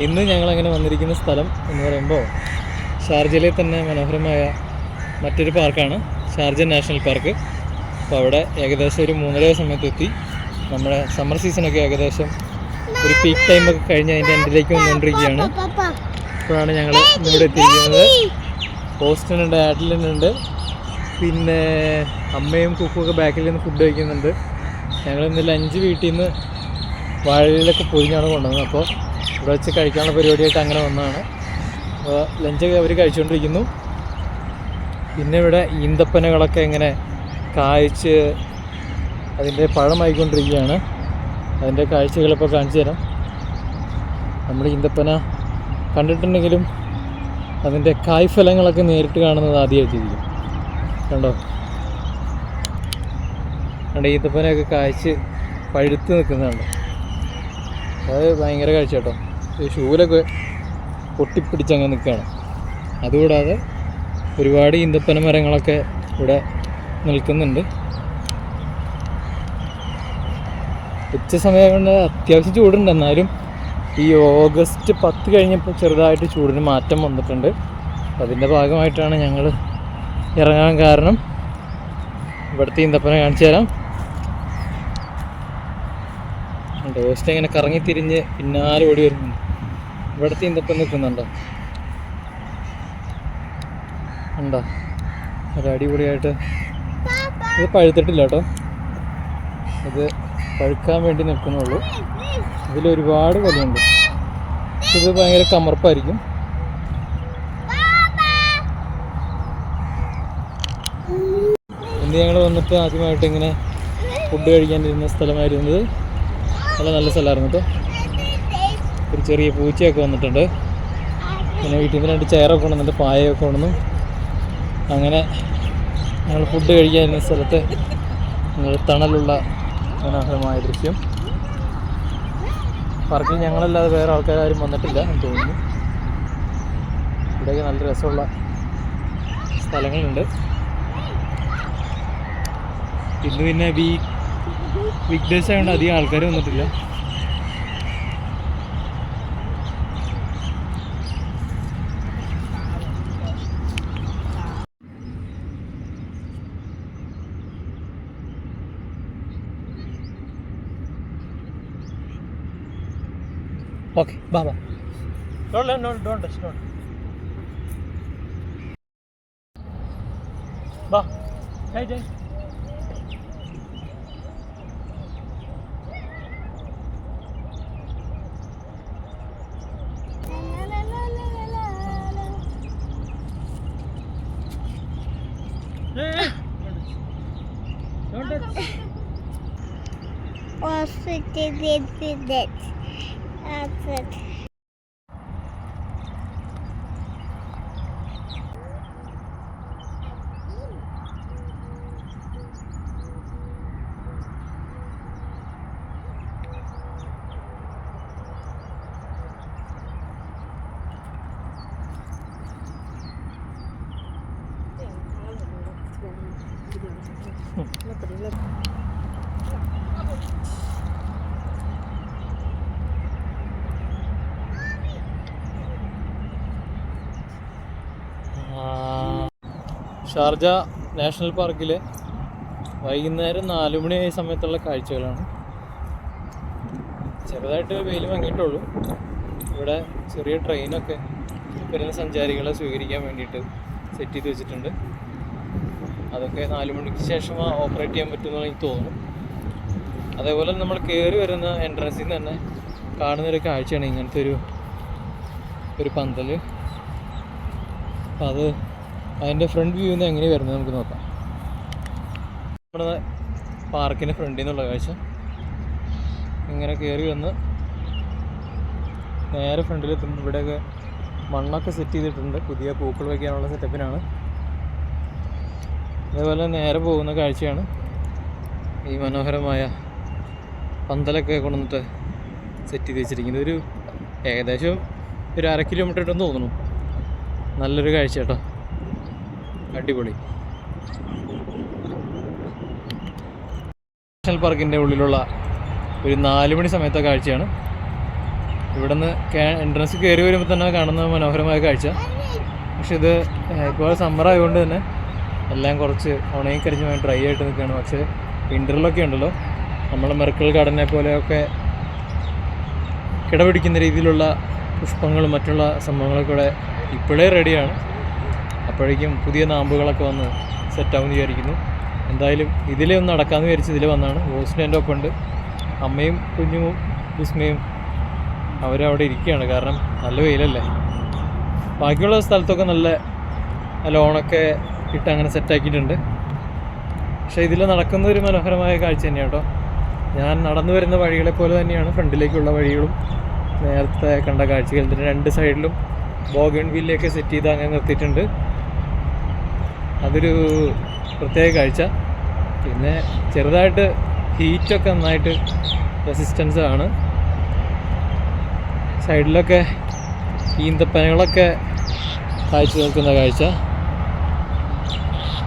ഇന്ന് ഞങ്ങളങ്ങനെ വന്നിരിക്കുന്ന സ്ഥലം എന്ന് പറയുമ്പോൾ ഷാർജയിലെ തന്നെ മനോഹരമായ മറ്റൊരു പാർക്കാണ് ഷാർജ നാഷണൽ പാർക്ക്. അപ്പോൾ അവിടെ ഏകദേശം ഒരു 3:30 സമയത്തെത്തി. നമ്മുടെ സമ്മർ സീസണൊക്കെ ഏകദേശം ഒരു പീക്ക് ടൈമൊക്കെ കഴിഞ്ഞ് അതിൻ്റെ എൻഡിലേക്ക് വന്നുകൊണ്ടിരിക്കുകയാണ്. അപ്പോഴാണ് ഞങ്ങൾ ഇവിടെ എത്തിയിരിക്കുന്നത്. ഓസ്റ്റിനുണ്ട്, ആഡ്ലിനുണ്ട്, പിന്നെ അമ്മയും കുക്കുമൊക്കെ ബാക്കിൽ നിന്ന് ഫുഡ് കഴിക്കുന്നുണ്ട്. ഞങ്ങൾ ഇന്ന് ലഞ്ച് വീട്ടിൽ നിന്ന് വാഴയിലൊക്കെ പൊതിഞ്ഞാണ് കൊണ്ടുവന്നത്. അപ്പോൾ ഇവിടെ വെച്ച് കഴിക്കാനുള്ള പരിപാടിയായിട്ട് അങ്ങനെ വന്നതാണ്. അപ്പോൾ ലഞ്ചൊക്കെ അവർ കഴിച്ചുകൊണ്ടിരിക്കുന്നു. പിന്നെ ഇവിടെ ഈന്തപ്പനകളൊക്കെ ഇങ്ങനെ കായ്ച്ച് അതിൻ്റെ പഴമായിക്കൊണ്ടിരിക്കുകയാണ്. അതിൻ്റെ കാഴ്ചകളിപ്പോൾ കാണിച്ചു തരാം. നമ്മൾ ഈന്തപ്പന കണ്ടിട്ടുണ്ടെങ്കിലും അതിൻ്റെ കായ്ഫലങ്ങളൊക്കെ നേരിട്ട് കാണുന്നത് ആദ്യമായിട്ടിരിക്കും. കണ്ടോ, ഈന്തപ്പനയൊക്കെ കായ്ച്ച് പഴുത്ത് നിൽക്കുന്നുണ്ട്. അത് ഭയങ്കര കാഴ്ച കേട്ടോ. ഷൂലൊക്കെ പൊട്ടിപ്പിടിച്ചങ്ങ് നിൽക്കുകയാണ്. അതുകൂടാതെ ഒരുപാട് ഈന്തപ്പന മരങ്ങളൊക്കെ ഇവിടെ നിൽക്കുന്നുണ്ട്. ഉച്ച സമയം കൊണ്ട് അത്യാവശ്യം ചൂടുണ്ട്. എന്നാലും ഈ ഓഗസ്റ്റ് 10 കഴിഞ്ഞപ്പോൾ ചെറുതായിട്ട് ചൂടിന് മാറ്റം വന്നിട്ടുണ്ട്. അതിൻ്റെ ഭാഗമായിട്ടാണ് ഞങ്ങൾ ഇറങ്ങാൻ കാരണം. ഇവിടുത്തെ ഈന്തപ്പന കാണിച്ചു തരാം. ഓസ്റ്റ് ഇങ്ങനെ കറങ്ങി തിരിഞ്ഞ് പിന്നാലെ ഓടി വരുന്നുണ്ട്. ഇവിടുത്തെ ഈന്തപ്പന നിൽക്കുന്നുണ്ടോ? ഉണ്ടോ? ഒരു അടിപൊളിയായിട്ട്. ഇത് പഴുത്തിട്ടില്ല കേട്ടോ, ഇത് പഴുക്കാൻ വേണ്ടി നിൽക്കുന്നുള്ളൂ. ഇതിലൊരുപാട് കൊലയുണ്ട്. ഇത് ഭയങ്കര കമർപ്പായിരിക്കും. ഇന്ന് ഞങ്ങൾ വന്നിട്ട് ആദ്യമായിട്ട് ഇങ്ങനെ ഫുഡ് കഴിക്കാനിരുന്ന സ്ഥലമായിരുന്നത്. നല്ല സ്ഥലമായിരുന്നു കേട്ടോ. ഒരു ചെറിയ പൂച്ചയൊക്കെ വന്നിട്ടുണ്ട്. പിന്നെ വീട്ടിൽ നിന്ന് 2 ചെയറൊക്കെ കൊണ്ടുവന്നിട്ട് പായയൊക്കെ കൊണ്ടുവന്നു. അങ്ങനെ ഞങ്ങൾ ഫുഡ് കഴിക്കാനിരുന്ന സ്ഥലത്ത് തണലുള്ള മനോഹരമായ ദൃശ്യം. പാർക്കിൽ ഞങ്ങളല്ലാതെ വേറെ ആൾക്കാരും വന്നിട്ടില്ല എന്ന് തോന്നുന്നു. ഇവിടെയൊക്കെ നല്ല രസമുള്ള സ്ഥലങ്ങളുണ്ട്. ഇന്ന് പിന്നെ വീക്ക് ഡേയ്സ് ആയതുകൊണ്ട് അധികം ആൾക്കാർ വന്നിട്ടില്ല. ഓക്കെ, ബാ. Don't touch. ബാ. Hey. Don't touch. Also did that. That's it. Sharjah national പാർക്കിലെ വൈകുന്നേരം 4 മണിയായ സമയത്തുള്ള കാഴ്ചകളാണ്. ചെറുതായിട്ട് വെയിൽ മങ്ങിയിട്ടുള്ളൂ. ഇവിടെ ചെറിയ ട്രെയിനൊക്കെ വരുന്ന സഞ്ചാരികളെ സ്വീകരിക്കാൻ വേണ്ടിയിട്ട് സെറ്റ് ചെയ്ത് വെച്ചിട്ടുണ്ട്. അതൊക്കെ 4 മണിക്ക് ശേഷം ഓപ്പറേറ്റ് ചെയ്യാൻ പറ്റുമെന്ന് എനിക്ക് തോന്നുന്നു. അതേപോലെ നമ്മൾ കയറി വരുന്ന എൻട്രൻസിൽ നിന്ന് തന്നെ കാണുന്നൊരു കാഴ്ചയാണ് ഇങ്ങനത്തെ ഒരു പന്തൽ. അപ്പം അതിൻ്റെ ഫ്രണ്ട് വ്യൂ നിന്ന് എങ്ങനെയാണ് വരുന്നത് നമുക്ക് നോക്കാം. നമ്മുടെ പാർക്കിൻ്റെ ഫ്രണ്ടിൽ നിന്നുള്ള കാഴ്ച ഇങ്ങനെ കയറി വന്ന് നേരെ ഫ്രണ്ടിലെത്തുമ്പോൾ ഇവിടെയൊക്കെ മണ്ണൊക്കെ സെറ്റ് ചെയ്തിട്ടുണ്ട്. പുതിയ പൂക്കൾ വയ്ക്കാനുള്ള സെറ്റപ്പിനാണ്. അതേപോലെ നേരെ പോകുന്ന കാഴ്ചയാണ് ഈ മനോഹരമായ പന്തലൊക്കെ കൊണ്ടുവന്നിട്ട് സെറ്റ് ചെയ്ത് വെച്ചിരിക്കുന്നത്. ഏകദേശം ഒരു 1/2 കിലോമീറ്റർ ഉണ്ടെന്ന് തോന്നുന്നു. നല്ലൊരു കാഴ്ച കേട്ടോ, അടിപൊളി. നാഷണൽ പാർക്കിൻ്റെ ഉള്ളിലുള്ള ഒരു 4 മണി സമയത്തെ കാഴ്ചയാണ്. ഇവിടെ നിന്ന് എൻട്രൻസ് കയറി വരുമ്പോൾ തന്നെ കാണുന്ന മനോഹരമായ കാഴ്ച. പക്ഷെ ഇത് ഇപ്പോൾ സമ്മർ ആയതുകൊണ്ട് തന്നെ എല്ലാം കുറച്ച് ഉണങ്ങിക്കരിഞ്ഞ് ഡ്രൈ ആയിട്ട് നിൽക്കുകയാണ്. പക്ഷേ വിൻ്ററിലൊക്കെ ഉണ്ടല്ലോ നമ്മുടെ മെർക്കിൾ ഗാർഡനെ പോലെയൊക്കെ കിടപിടിക്കുന്ന രീതിയിലുള്ള പുഷ്പങ്ങളും മറ്റുള്ള സംഭവങ്ങളൊക്കെ ഇവിടെ ഇപ്പോഴേ റെഡിയാണ്. അപ്പോഴേക്കും പുതിയ നാമ്പുകളൊക്കെ വന്ന് സെറ്റാവുമെന്ന് വിചാരിക്കുന്നു. എന്തായാലും ഇതിലേ ഒന്ന് നടക്കാമെന്ന് വിചാരിച്ച് ഇതിൽ വന്നാണ്. ഓസ്റ്റിന് എൻ്റെ ഒപ്പം ഉണ്ട്. അമ്മയും കുഞ്ഞും വിസ്മയും അവരവിടെ ഇരിക്കുകയാണ്. കാരണം നല്ല വെയിലല്ലേ. ബാക്കിയുള്ള സ്ഥലത്തൊക്കെ നല്ല ലോണൊക്കെ ഇട്ട് അങ്ങനെ സെറ്റാക്കിയിട്ടുണ്ട്. പക്ഷേ ഇതിൽ നടക്കുന്ന ഒരു മനോഹരമായ കാഴ്ച തന്നെയാണ് കേട്ടോ. ഞാൻ നടന്നു വരുന്ന വഴികളെ പോലെ തന്നെയാണ് ഫ്രണ്ടിലേക്കുള്ള വഴികളും നേരത്തെ കണ്ട കാഴ്ചകൾ. ഇതിൻ്റെ രണ്ട് സൈഡിലും ബോഗൺവില്ലയൊക്കെ സെറ്റ് ചെയ്ത് അങ്ങനെ നിർത്തിയിട്ടുണ്ട്. അതൊരു പ്രത്യേക കാഴ്ച. പിന്നെ ചെറുതായിട്ട് ഹീറ്റൊക്കെ നന്നായിട്ട് റെസിസ്റ്റൻസ് ആണ്. സൈഡിലൊക്കെ ഈന്തപ്പനകളൊക്കെ കാഴ്ച നിൽക്കുന്ന കാഴ്ച.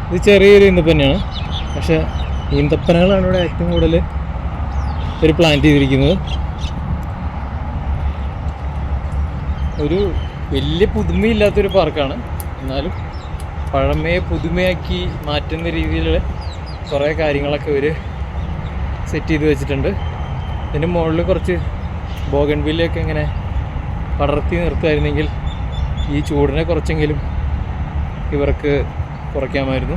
ഇത് ചെറിയൊരു ഈന്തപ്പനയാണ്. പക്ഷേ ഈന്തപ്പനകളാണ് ഇവിടെ ഏറ്റവും കൂടുതൽ ഒരു പ്ലാന്റ് ചെയ്തിരിക്കുന്നത്. ഒരു വലിയ പുതുമയില്ലാത്തൊരു പാർക്കാണ്. എന്നാലും പഴമയെ പുതുമയാക്കി മാറ്റുന്ന രീതിയിൽ കുറേ കാര്യങ്ങളൊക്കെ ഇവർ സെറ്റ് ചെയ്ത് വെച്ചിട്ടുണ്ട്. ഇതിൻ്റെ മുകളിൽ കുറച്ച് ബോഗൺവില്ലയൊക്കെ ഇങ്ങനെ പടർത്തി നിർത്തുമായിരുന്നെങ്കിൽ ഈ ചൂടിനെ കുറച്ചെങ്കിലും ഇവർക്ക് കുറയ്ക്കാമായിരുന്നു.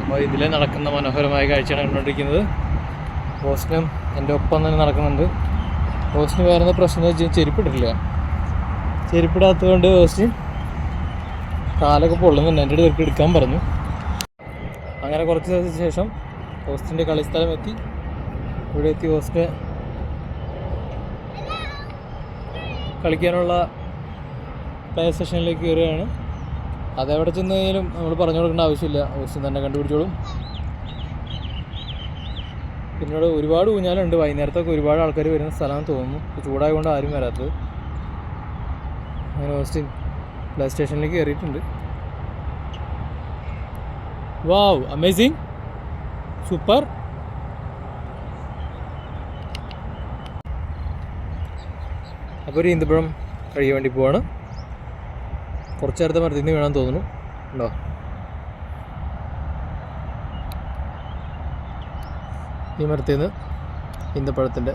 അപ്പോൾ ഇതിൽ നടക്കുന്ന മനോഹരമായ കാഴ്ചയാണ് കണ്ടുകൊണ്ടിരിക്കുന്നത്. ഓസ്റ്റിനും എൻ്റെ ഒപ്പം തന്നെ നടക്കുന്നുണ്ട്. ഓസ്റ്റിന് വേറെ പ്രശ്നം എന്ന് വെച്ചാൽ ചെരുപ്പിട്ടിട്ടില്ല. ചെരുപ്പിടാത്തത് കൊണ്ട് ഓസ്റ്റിൻ കാലൊക്കെ പൊള്ളുന്നുണ്ട്. എൻ്റെ അടുത്ത് എടുക്കാൻ പറഞ്ഞു. അങ്ങനെ കുറച്ച് ദിവസത്തിന് ശേഷം ഓസ്റ്റിൻ്റെ കളിസ്ഥലം എത്തി. ഇവിടെ എത്തി ഓസ്റ്റ് കളിക്കാനുള്ള പ്ലേ സ്റ്റേഷനിലേക്ക് കയറുകയാണ്. അതെവിടെ ചെന്ന് കഴിഞ്ഞാലും നമ്മൾ പറഞ്ഞു കൊടുക്കേണ്ട ആവശ്യമില്ല. ഓസ്റ്റിൻ തന്നെ കണ്ടുപിടിച്ചോളും. പിന്നീട് ഒരുപാട് ഊഞ്ഞാലുണ്ട്. വൈകുന്നേരത്തൊക്കെ ഒരുപാട് ആൾക്കാർ വരുന്ന സ്ഥലമാണെന്ന് തോന്നുന്നു. ചൂടായതുകൊണ്ട് ആരും വരാത്തത്. അങ്ങനെ ഓസ്റ്റിൻ പ്ലേ സ്റ്റേഷനിലേക്ക് കയറിയിട്ടുണ്ട്. വാവ്, അമേസിങ്, സൂപ്പർ. അപ്പോൾ ഒരു ഈന്തപ്പഴം കഴിയാൻ വേണ്ടി പോവാണ്. കുറച്ച് നേരത്തെ മരത്തിൽ നിന്ന് വീണാൻ തോന്നുന്നു. ഉണ്ടോ? ഈ മരത്തിൽ നിന്ന് ഈന്തപ്പഴത്തിൻ്റെ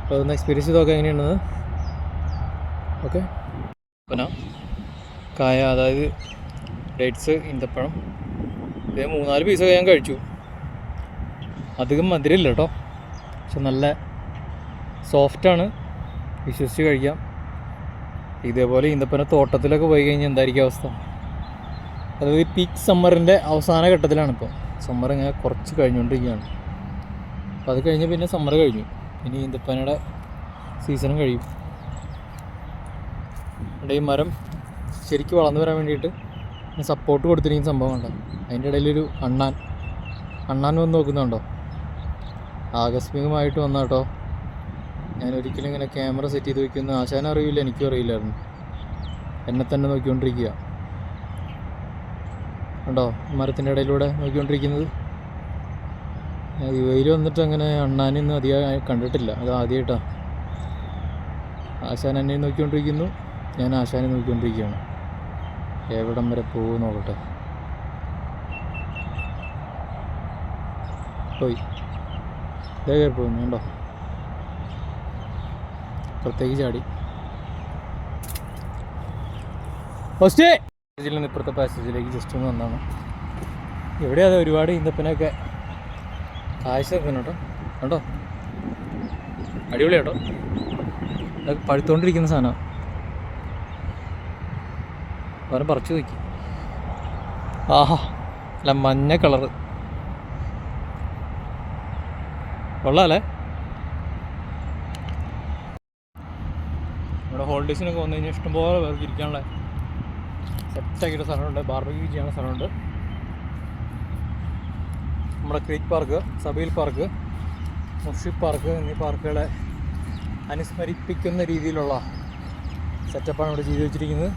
അപ്പോൾ അതൊന്ന് എക്സ്പീരിയൻസ് ചെയ്ത് നോക്കാം എങ്ങനെയാണെന്ന്. ഓക്കെ. പിന്നെ കായ, അതായത് ഡേറ്റ്സ്, ഈന്തപ്പഴം, ഇത് 3-4 പീസൊക്കെ ഞാൻ കഴിച്ചു. അധികം മധുരമില്ല കേട്ടോ. പക്ഷെ നല്ല സോഫ്റ്റാണ്. വിശ്വസിച്ച് കഴിക്കാം. ഇതേപോലെ ഈന്തപ്പന തോട്ടത്തിലൊക്കെ പോയി കഴിഞ്ഞാൽ എന്തായിരിക്കും അവസ്ഥ? അതായത് ഈ പീക്ക് സമ്മറിൻ്റെ അവസാന ഘട്ടത്തിലാണിപ്പോൾ. സമ്മർ ഇങ്ങനെ കുറച്ച് കഴിഞ്ഞുകൊണ്ടിരിക്കുകയാണ്. അപ്പോൾ അത് കഴിഞ്ഞ് പിന്നെ സമ്മർ കഴിഞ്ഞു. ഇനി ഈന്തപ്പനയുടെ സീസണും കഴിയും. ഇവിടെ ഈ മരം ശരിക്കും വളർന്നു വരാൻ വേണ്ടിയിട്ട് സപ്പോർട്ട് കൊടുത്തിരിക്കുന്ന സംഭവം ഉണ്ടോ? അതിൻ്റെ ഇടയിലൊരു അണ്ണാൻ വന്ന് നോക്കുന്നുണ്ടോ? ആകസ്മികമായിട്ട് വന്ന കേട്ടോ. ഞാൻ ഒരിക്കലും ഇങ്ങനെ ക്യാമറ സെറ്റ് ചെയ്ത് വയ്ക്കുന്ന ആശാനും അറിയില്ല, എനിക്കും അറിയില്ലായിരുന്നു. എന്നെ തന്നെ നോക്കിക്കൊണ്ടിരിക്കുക ഉണ്ടോ? മരത്തിൻ്റെ ഇടയിലൂടെ നോക്കിക്കൊണ്ടിരിക്കുന്നത്. വെയിൽ വന്നിട്ട് അങ്ങനെ അണ്ണാനൊന്നും അധികം കണ്ടിട്ടില്ല. അത് ആദ്യമായിട്ടാണ്. ആശാൻ എന്നെ നോക്കിക്കൊണ്ടിരിക്കുന്നു, ഞാൻ ആശാനെ നോക്കിക്കൊണ്ടിരിക്കുകയാണ്. എവിടം വരെ പോകും നോക്കട്ടെ. പോയി ഇതേ കയറി പോകുന്നു കണ്ടോ? പുറത്തേക്ക് ചാടി. ഫസ്റ്റ് പാസേജിൽ നിന്ന് ഇപ്പുറത്തെ പാസേജിലേക്ക് ജസ്റ്റ് ഒന്ന് വന്നാണ്. ഇവിടെ അത് ഒരുപാട് ഈന്തപ്പനൊക്കെ കാഴ്ച വെക്കണം കേട്ടോ. കണ്ടോ? അടിപൊളി കേട്ടോ. ഇതൊക്കെ പഴുത്തോണ്ടിരിക്കുന്ന സാധനമാണ്. അവരെ പറിച്ചു നോക്കി. ആഹാ, അല്ല മഞ്ഞ കളറ് കൊള്ളാമല്ലേ? ഇവിടെ ഹോളിഡേയ്സിനൊക്കെ വന്നു കഴിഞ്ഞാൽ ഇഷ്ടംപോലെ പേർക്ക് ഇരിക്കാനുള്ള സെറ്റാക്കിയിട്ട് സ്ഥലമുണ്ട്. ബാർബക്യൂ ചെയ്യാനുള്ള സ്ഥലമുണ്ട്. നമ്മുടെ Creek Park, Zabeel Park, Murshid Park എന്നീ പാർക്കുകളെ അനുസ്മരിപ്പിക്കുന്ന രീതിയിലുള്ള സെറ്റപ്പാണ് ഇവിടെ ചെയ്തു വെച്ചിരിക്കുന്നത്.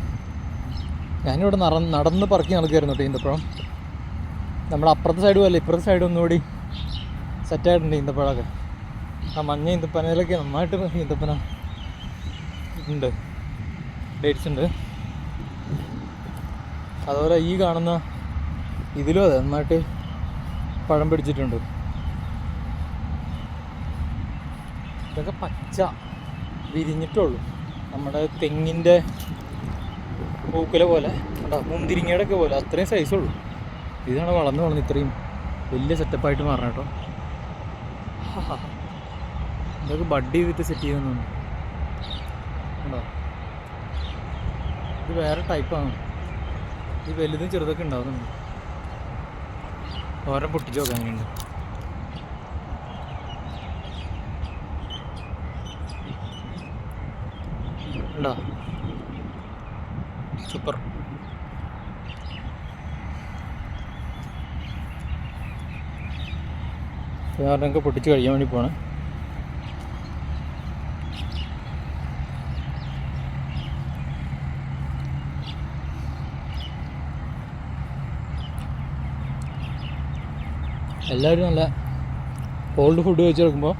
ഞാനിവിടെ നടന്ന് പറക്കി നടക്കുമായിരുന്നു കേട്ടോ ഈന്തപ്പഴം. നമ്മുടെ അപ്പുറത്തെ സൈഡും അല്ല ഇപ്പുറത്തെ സൈഡും ഒന്നുകൂടി സെറ്റായിട്ടുണ്ട് ഈന്തപ്പഴമൊക്കെ. ആ മഞ്ഞ ഈന്തപ്പനയിലൊക്കെ നന്നായിട്ട് ഈന്തപ്പന ഉണ്ട്, ഡേറ്റ്സ് ഉണ്ട്. അതുപോലെ ഈ കാണുന്ന ഇതിലും അതെ നന്നായിട്ട് പഴം പിടിച്ചിട്ടുണ്ട്. ഇതൊക്കെ പച്ച വിരിഞ്ഞിട്ടുള്ളൂ, നമ്മുടെ തെങ്ങിൻ്റെ പൂക്കുല പോലെ കേട്ടോ, മുന്തിരിങ്ങയുടെ ഒക്കെ പോലെ അത്രയും സൈസുള്ളൂ. ഇതാണ് വളർന്ന് ഇത്രയും വലിയ സെറ്റപ്പായിട്ട് മാറണം കേട്ടോ. ഇതൊക്കെ ബഡ് ചെയ്തിട്ട് സെറ്റ് ചെയ്യുന്നുണ്ട് കേട്ടോ. ഇത് വേറെ ടൈപ്പാണ്. ഇത് വലുതും ചെറുതൊക്കെ ഉണ്ടാവുന്നുണ്ട്. ഓരോ പൊട്ടിച്ച് നോക്കാൻ അങ്ങനെയുണ്ട്. ഉണ്ടോ, സൂപ്പർ. ഞാനൊക്കെ പൊട്ടിച്ച് കഴിയാൻ വേണ്ടി പോണേ. എല്ലാവരും നല്ല കോൾഡ് ഫുഡ് കഴിച്ച് എടുക്കുമ്പോൾ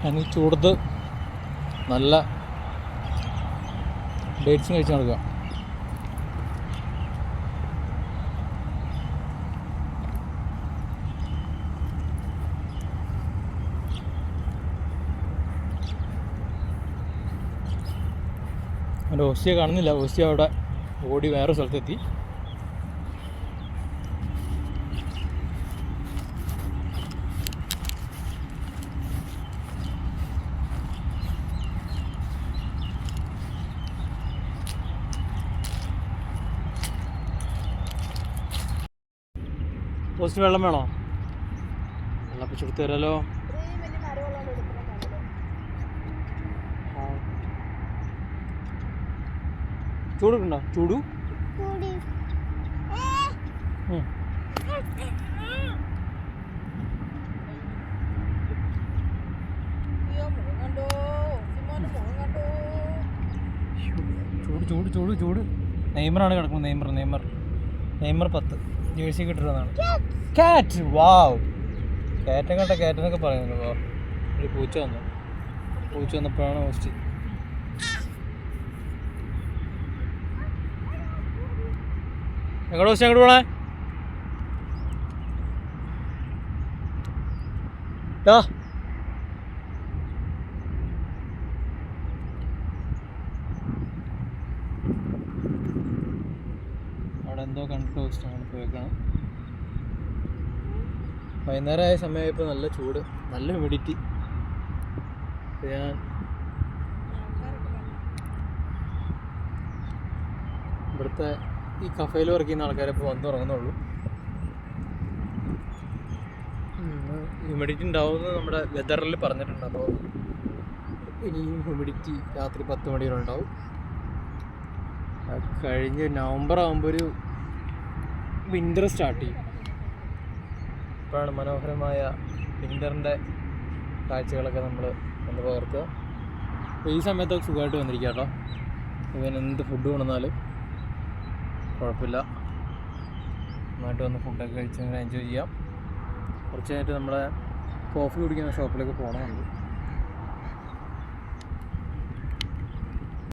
ഞാൻ ചൂടത്ത് നല്ല ഡേറ്റ്സും കഴിച്ച് നടക്കുക. എൻ്റെ ഓസ്റ്റിയെ കാണുന്നില്ല. ഓസ്റ്റിയ അവിടെ ഓടി വേറെ സ്ഥലത്തെത്തി. ഓസ്റ്റി വെള്ളം വേണോ? വെള്ളം പിടിച്ചെടുത്ത് തരാലോ. ചൂടുണ്ടോ? ചൂടു ചൂട് ചൂട് ചൂട് ചൂട്. നെയ്മറാണ് കിടക്കുന്നത്. നെയ്മർ 10 ജേഴ്സി കിട്ടുന്നതാണ്. കാറ്റ്, വാവ്. കാറ്റെന്നൊക്കെ പറയുന്നത്. വാ, ഒരു പൂച്ച വന്നപ്പോഴാണ് ഓസ്റ്റി. എങ്ങോട്ട് ഓസ്റ്റി? അങ്ങോട്ട് പോണേ? അവിടെ എന്തോ കണ്ടിട്ട് ഓസ്റ്റി അങ്ങോട്ട് പോയേക്കാണ്. വൈകുന്നേരമായ സമയമായപ്പോൾ നല്ല ചൂട്, നല്ല ഹ്യൂമിഡിറ്റി. ഞാൻ ഇവിടുത്തെ ഈ കഫേയിൽ വർക്ക് ചെയ്യുന്ന ആൾക്കാരെ ഇപ്പോൾ വന്ന് തുടങ്ങുന്നുള്ളൂ. ഹ്യൂമിഡിറ്റി ഉണ്ടാവുമെന്ന് നമ്മുടെ വെതറിൽ പറഞ്ഞിട്ടുണ്ട്. അപ്പോൾ ഇനിയും ഹ്യൂമിഡിറ്റി രാത്രി 10 മണി വരെ ഉണ്ടാവും. കഴിഞ്ഞ് നവംബർ ആകുമ്പോൾ ഒരു വിൻ്റർ സ്റ്റാർട്ട് ചെയ്യും. ഇപ്പോഴാണ് മനോഹരമായ വിൻ്ററിൻ്റെ കാഴ്ചകളൊക്കെ നമ്മൾ ഒന്ന് പകർത്തുക. അപ്പോൾ ഈ സമയത്തൊക്കെ സുഖമായിട്ട് വന്നിരിക്കുക കേട്ടോ. ഇവൻ എന്ത് ഫുഡ് കൊണ്ടുവന്നാലും കുഴപ്പമില്ല, നന്നായിട്ട് വന്ന് ഫുഡൊക്കെ കഴിച്ച് അങ്ങനെ എൻജോയ് ചെയ്യാം. കുറച്ച് കഴിഞ്ഞിട്ട് നമ്മളെ കോഫി കുടിക്കുന്ന ഷോപ്പിലേക്ക് പോകണമെന്നുണ്ട്.